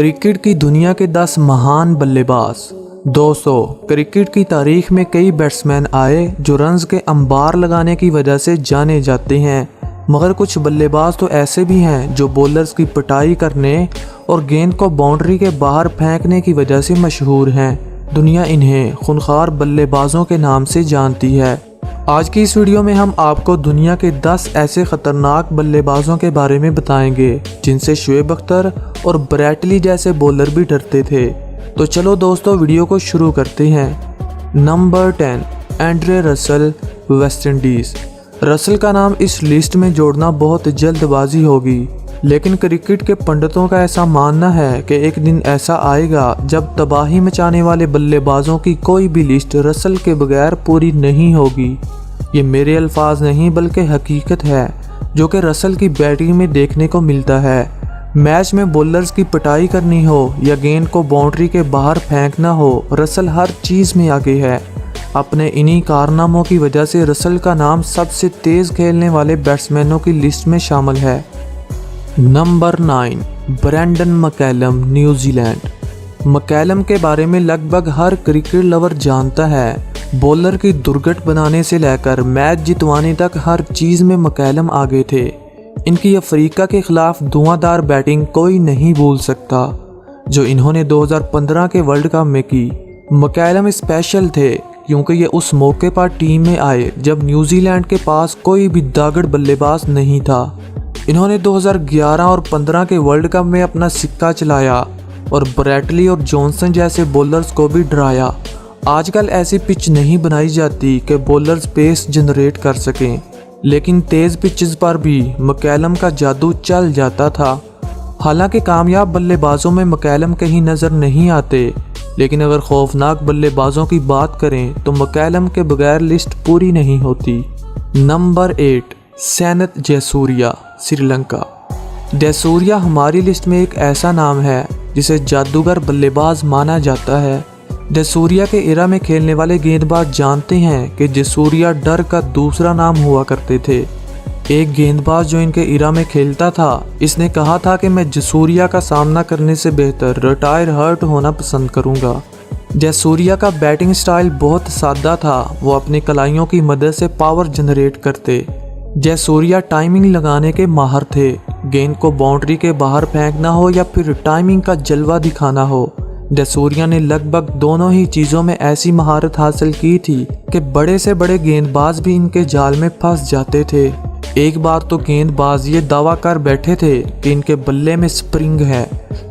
Cricket की दुनिया के 10 महान बल्लेबाज। दोस्तों, क्रिकेट की तारीख में कई बैट्समैन आए जो रन्स के अंबार लगाने की वजह से जाने जाते हैं, मगर कुछ बल्लेबाज तो ऐसे भी हैं जो बॉलर्स की पिटाई करने और गेंद को बाउंड्री के बाहर फेंकने की वजह से मशहूर हैं। दुनिया इन्हें खूंखार बल्लेबाजों के नाम से जानती है। आज की इस वीडियो में हम आपको दुनिया के 10 ऐसे खतरनाक बल्लेबाजों के बारे में बताएंगे जिनसे शुएब अख्तर और ब्रैट ली जैसे बॉलर भी डरते थे। तो चलो दोस्तों, वीडियो को शुरू करते हैं। Number 10, Andre Russell, West Indies. Russell का नाम इस लिस्ट में जोड़ना बहुत जल्दबाजी होगी, लेकिन क्रिकेट के पंडितों का ऐसा मानना है कि एक दिन ऐसा आएगा जब तबाही मचाने वाले बल्लेबाजों की कोई भी लिस्ट रसल के बगैर पूरी नहीं होगी। ये मेरे अल्फाज नहीं बल्कि हकीकत है जो कि रसल की बैटिंग में देखने को मिलता है। मैच में बॉलर्स की पिटाई करनी हो या गेंद को बाउंड्री के बाहर फेंकना हो, रसल हर चीज़ में आगे है। अपने इन्हीं कारनामों की वजह से रसल का नाम सबसे तेज़ खेलने वाले बैट्समैनों की लिस्ट में शामिल है। Number 9, Brendon McCullum, New Zealand. McCullum के बारे में लगभग हर क्रिकेट लवर जानता है। बॉलर की दुर्गट बनाने से लेकर मैच जितवाने तक हर चीज़ में मैकलम आगे थे। इनकी अफ्रीका के खिलाफ धुआंधार बैटिंग कोई नहीं भूल सकता जो इन्होंने 2015 के वर्ल्ड कप में की। मैकलम स्पेशल थे क्योंकि ये उस मौके पर टीम में आए जब न्यूजीलैंड के पास कोई भी दागड़ बल्लेबाज नहीं था। इन्होंने 2011 और 15 के वर्ल्ड कप में अपना सिक्का चलाया और ब्रैट ली और जॉनसन जैसे बॉलर्स को भी डराया। आजकल ऐसी पिच नहीं बनाई जाती कि बॉलर्स पेस जनरेट कर सकें, लेकिन तेज़ पिचेस पर भी मैकलम का जादू चल जाता था। हालांकि कामयाब बल्लेबाजों में मैकलम कहीं नज़र नहीं आते, लेकिन अगर खौफनाक बल्लेबाजों की बात करें तो मैकलम के बगैर लिस्ट पूरी नहीं होती। नंबर 8, सैनत जयसूर्या, श्रीलंका। जयसूर्या हमारी लिस्ट में एक ऐसा नाम है जिसे जादूगर बल्लेबाज माना जाता है। जयसूर्या के एरा में खेलने वाले गेंदबाज जानते हैं कि जयसूर्या डर का दूसरा नाम हुआ करते थे। एक गेंदबाज जो इनके एरा में खेलता था, इसने कहा था कि मैं जयसूर्या का सामना करने से बेहतर रिटायर हर्ट होना पसंद करूंगा। जयसूर्या का बैटिंग स्टाइल बहुत सादा था। वो अपनी कलाइयों की मदद से पावर जनरेट करते। जयसूर्या टाइमिंग लगाने के माहिर थे। गेंद को बाउंड्री के बाहर फेंकना हो या फिर टाइमिंग का जलवा दिखाना हो, जयसूर्या ने लगभग दोनों ही चीज़ों में ऐसी महारत हासिल की थी कि बड़े से बड़े गेंदबाज भी इनके जाल में फंस जाते थे। एक बार तो गेंदबाज ये दावा कर बैठे थे कि इनके बल्ले में स्प्रिंग है,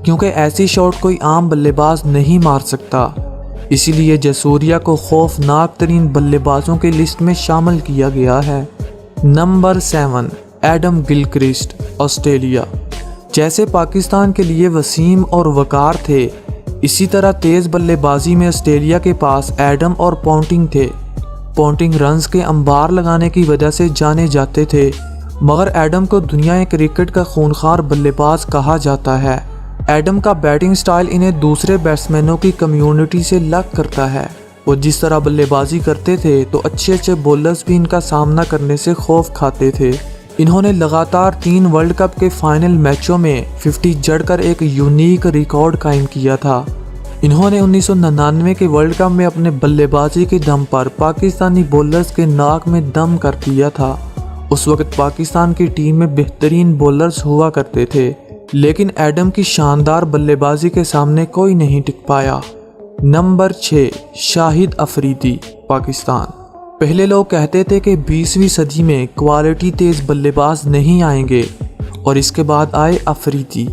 क्योंकि ऐसी शॉट कोई आम बल्लेबाज नहीं मार सकता। इसीलिए जयसूर्या को खौफनाक तरीन बल्लेबाजों की लिस्ट में शामिल किया गया है। Number 7, Adam Gilchrist, Australia. जैसे पाकिस्तान के लिए वसीम और वकार थे, इसी तरह तेज़ बल्लेबाजी में ऑस्ट्रेलिया के पास एडम और पॉन्टिंग थे। पॉन्टिंग रन्स के अंबार लगाने की वजह से जाने जाते थे, मगर एडम को दुनिया क्रिकेट का खूंखार बल्लेबाज कहा जाता है। एडम का बैटिंग स्टाइल इन्हें दूसरे बैट्समैनों की कम्युनिटी से अलग करता है। वो जिस तरह बल्लेबाजी करते थे तो अच्छे बॉलर्स भी इनका सामना करने से खौफ खाते थे। इन्होंने लगातार 3 वर्ल्ड कप के फाइनल मैचों में 50 जड़कर एक यूनिक रिकॉर्ड कायम किया था। इन्होंने 1999 के वर्ल्ड कप में अपने बल्लेबाजी के दम पर पाकिस्तानी बॉलर्स के नाक में दम कर दिया था। उस वक्त पाकिस्तान की टीम में बेहतरीन बॉलर्स हुआ करते थे, लेकिन एडम की शानदार बल्लेबाजी के सामने कोई नहीं टिक पाया। नंबर 6, शाहिद अफरीदी, पाकिस्तान। पहले लोग कहते थे कि 20वीं सदी में क्वालिटी तेज़ बल्लेबाज नहीं आएंगे, और इसके बाद आए अफरीदी।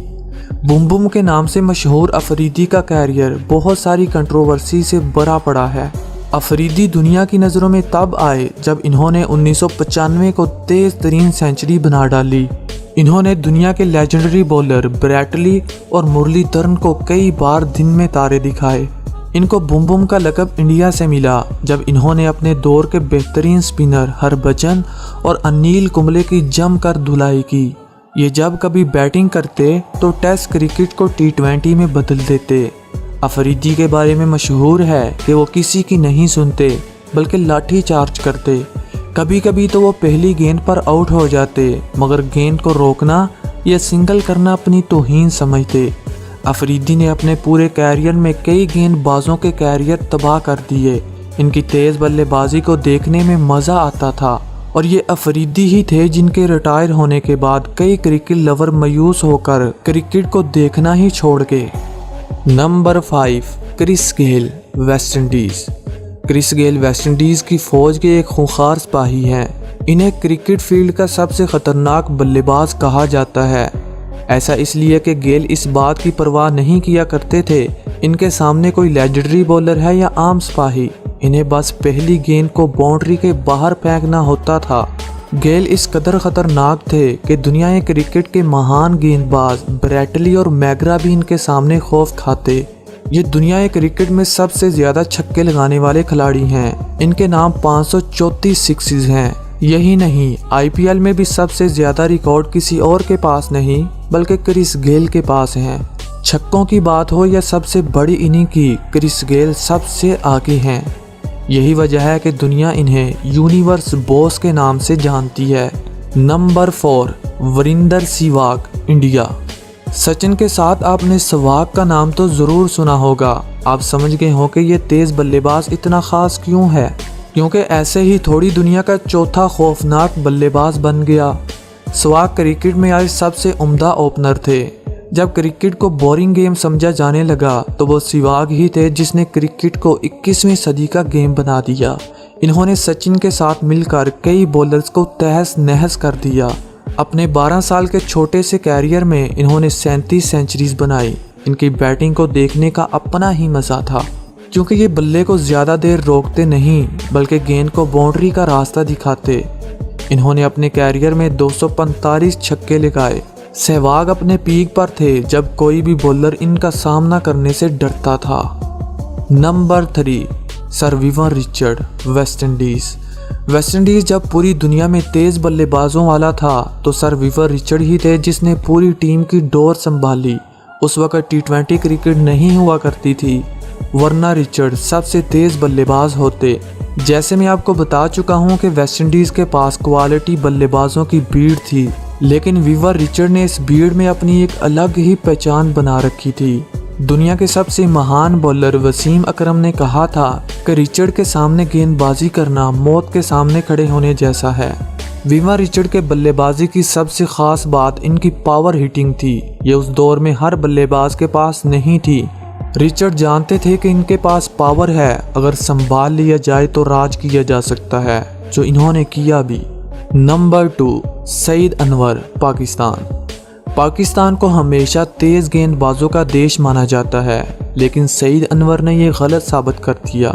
बुम बुम के नाम से मशहूर अफरीदी का कैरियर बहुत सारी कंट्रोवर्सी से भरा पड़ा है। अफरीदी दुनिया की नज़रों में तब आए जब इन्होंने 1995 को तेज़ तरीन सेंचुरी बना डाली। इन्होंने दुनिया के लेजेंडरी बॉलर ब्रैट ली और मुरलीधरन को कई बार दिन में तारे दिखाए। इनको बुम बुम का लक़ब इंडिया से मिला जब इन्होंने अपने दौर के बेहतरीन स्पिनर हरभजन और अनिल कुंबले की जमकर धुलाई की। ये जब कभी बैटिंग करते तो टेस्ट क्रिकेट को T20 में बदल देते। अफरीदी के बारे में मशहूर है कि वो किसी की नहीं सुनते बल्कि लाठी चार्ज करते। कभी कभी तो वो पहली गेंद पर आउट हो जाते, मगर गेंद को रोकना या सिंगल करना अपनी तौहीन समझते। अफरीदी ने अपने पूरे कैरियर में कई गेंदबाजों के कैरियर तबाह कर दिए। इनकी तेज़ बल्लेबाजी को देखने में मज़ा आता था और ये अफरीदी ही थे जिनके रिटायर होने के बाद कई क्रिकेट लवर मायूस होकर क्रिकेट को देखना ही छोड़ गए। Number 5, Chris Gayle, West Indies. Chris Gayle West Indies की फ़ौज के एक खूंखार सिपाही हैं। इन्हें क्रिकेट फील्ड का सबसे ख़तरनाक बल्लेबाज कहा जाता है। ऐसा इसलिए कि गेल इस बात की परवाह नहीं किया करते थे इनके सामने कोई लेजेंडरी बॉलर है या आम सिपाही। इन्हें बस पहली गेंद को बाउंड्री के बाहर फेंकना होता था। गेल इस कदर ख़तरनाक थे कि दुनिया क्रिकेट के महान गेंदबाज ब्रैटली और मैगरा भी इनके सामने खौफ खाते। ये दुनिया क्रिकेट में सबसे ज़्यादा छक्के लगाने वाले खिलाड़ी हैं। इनके नाम 534 सिक्सेस हैं। यही नहीं, IPL में भी सबसे ज़्यादा रिकॉर्ड किसी और के पास नहीं बल्कि क्रिस गेल के पास हैं। छक्कों की बात हो या सबसे बड़ी इनिंग की, क्रिस गेल सबसे आगे हैं। यही वजह है कि दुनिया इन्हें यूनिवर्स बॉस के नाम से जानती है। Number 4, Virender Sehwag, India. सचिन के साथ आपने सहवाग का नाम तो ज़रूर सुना होगा। आप समझ गए हो कि ये तेज़ बल्लेबाज इतना ख़ास क्यों है, क्योंकि ऐसे ही थोड़ी दुनिया का चौथा खौफनाक बल्लेबाज बन गया। सहवाग क्रिकेट में आज सबसे उम्दा ओपनर थे। जब क्रिकेट को बोरिंग गेम समझा जाने लगा तो वो सहवाग ही थे जिसने क्रिकेट को 21वीं सदी का गेम बना दिया। इन्होंने सचिन के साथ मिलकर कई बॉलर्स को तहस नहस कर दिया। अपने 12 साल के छोटे से कैरियर में इन्होंने 37 सेंचुरीज बनाई। इनकी बैटिंग को देखने का अपना ही मज़ा था, क्योंकि ये बल्ले को ज़्यादा देर रोकते नहीं बल्कि गेंद को बाउंड्री का रास्ता दिखाते। इन्होंने अपने कैरियर में 245 छक्के लगाए। सहवाग अपने पीक पर थे जब कोई भी बॉलर इनका सामना करने से डरता था। Number 3, sir Vivian Richard, West Indies. West Indies जब पूरी दुनिया में तेज़ बल्लेबाजों वाला था तो सर विवियन रिचर्ड ही थे जिसने पूरी टीम की डोर संभाली। उस वक्त T20 क्रिकेट नहीं हुआ करती थी, वरना रिचर्ड सबसे तेज़ बल्लेबाज होते। जैसे मैं आपको बता चुका हूं कि वेस्ट इंडीज़ के पास क्वालिटी बल्लेबाजों की भीड़ थी, लेकिन विवियन रिचर्ड ने इस भीड़ में अपनी एक अलग ही पहचान बना रखी थी। दुनिया के सबसे महान बॉलर वसीम अकरम ने कहा था कि रिचर्ड के सामने गेंदबाजी करना मौत के सामने खड़े होने जैसा है। विवियन रिचर्ड के बल्लेबाजी की सबसे ख़ास बात इनकी पावर हिटिंग थी। ये उस दौर में हर बल्लेबाज के पास नहीं थी। रिचर्ड जानते थे कि इनके पास पावर है, अगर संभाल लिया जाए तो राज किया जा सकता है, जो इन्होंने किया भी। नंबर 2, सईद अनवर, पाकिस्तान। पाकिस्तान को हमेशा तेज़ गेंदबाजों का देश माना जाता है, लेकिन सईद अनवर ने यह गलत साबित कर दिया,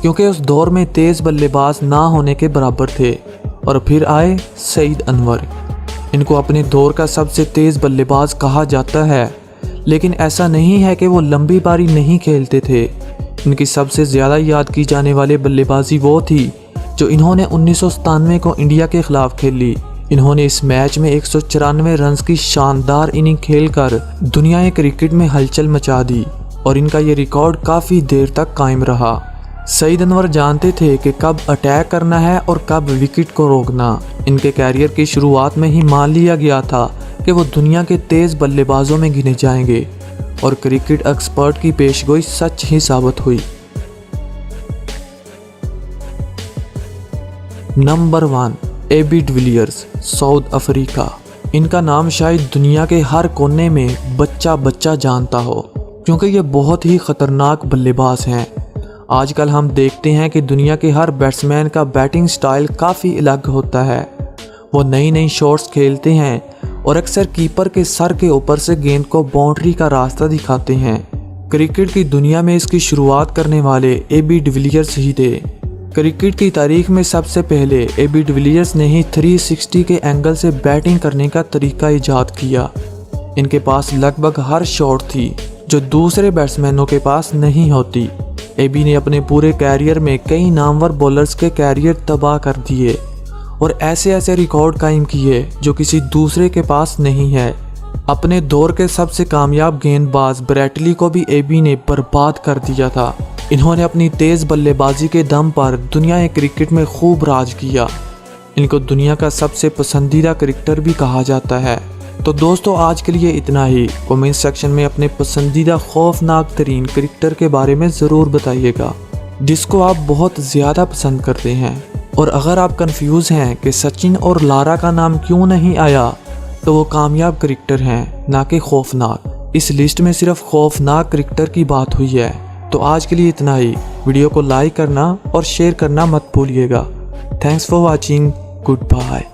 क्योंकि उस दौर में तेज़ बल्लेबाज ना होने के बराबर थे। और फिर आए सईद अनवर। इनको अपने दौर का सबसे तेज़ बल्लेबाज कहा जाता है, लेकिन ऐसा नहीं है कि वो लंबी पारी नहीं खेलते थे। इनकी सबसे ज़्यादा याद की जाने वाली बल्लेबाजी वो थी जो इन्होंने 1997 को इंडिया के खिलाफ खेली। इन्होंने इस मैच में 194 रन की शानदार इनिंग खेलकर दुनिया क्रिकेट में हलचल मचा दी और इनका ये रिकॉर्ड काफ़ी देर तक कायम रहा। सईद अनवर जानते थे कि कब अटैक करना है और कब विकेट को रोकना। इनके कैरियर की शुरुआत में ही मान लिया गया था कि वो दुनिया के तेज़ बल्लेबाजों में गिने जाएंगे और क्रिकेट एक्सपर्ट की पेशगोई सच ही साबित हुई। Number 1, AB de Villiers, south Africa. इनका नाम शायद दुनिया के हर कोने में बच्चा बच्चा जानता हो, क्योंकि ये बहुत ही ख़तरनाक बल्लेबाज हैं। आजकल हम देखते हैं कि दुनिया के हर बैट्समैन का बैटिंग स्टाइल काफ़ी अलग होता है। वो नई नई शॉट्स खेलते हैं और अक्सर कीपर के सर के ऊपर से गेंद को बाउंड्री का रास्ता दिखाते हैं। क्रिकेट की दुनिया में इसकी शुरुआत करने वाले AB डिविलियर्स ही थे। क्रिकेट की तारीख में सबसे पहले AB डिविलियर्स ने ही 360 के एंगल से बैटिंग करने का तरीका ईजाद किया। इनके पास लगभग हर शॉट थी जो दूसरे बैट्समैनों के पास नहीं होती। AB ने अपने पूरे कैरियर में कई नामवर बॉलर्स के कैरियर तबाह कर दिए और ऐसे ऐसे रिकॉर्ड कायम किए जो किसी दूसरे के पास नहीं है। अपने दौर के सबसे कामयाब गेंदबाज ब्रैटली को भी AB ने बर्बाद कर दिया था। इन्होंने अपनी तेज़ बल्लेबाजी के दम पर दुनिया क्रिकेट में खूब राज किया। इनको दुनिया का सबसे पसंदीदा क्रिकेटर भी कहा जाता है। तो दोस्तों आज के लिए इतना ही। कमेंट सेक्शन में अपने पसंदीदा खौफनाक तरीन क्रिकेटर के बारे में ज़रूर बताइएगा जिसको आप बहुत ज़्यादा पसंद करते हैं। और अगर आप कंफ्यूज हैं कि सचिन और लारा का नाम क्यों नहीं आया, तो वो कामयाब क्रिकेटर हैं ना कि खौफनाक। इस लिस्ट में सिर्फ खौफनाक क्रिकेटर की बात हुई है। तो आज के लिए इतना ही। वीडियो को लाइक करना और शेयर करना मत भूलिएगा। Thanks for watching. Good bye.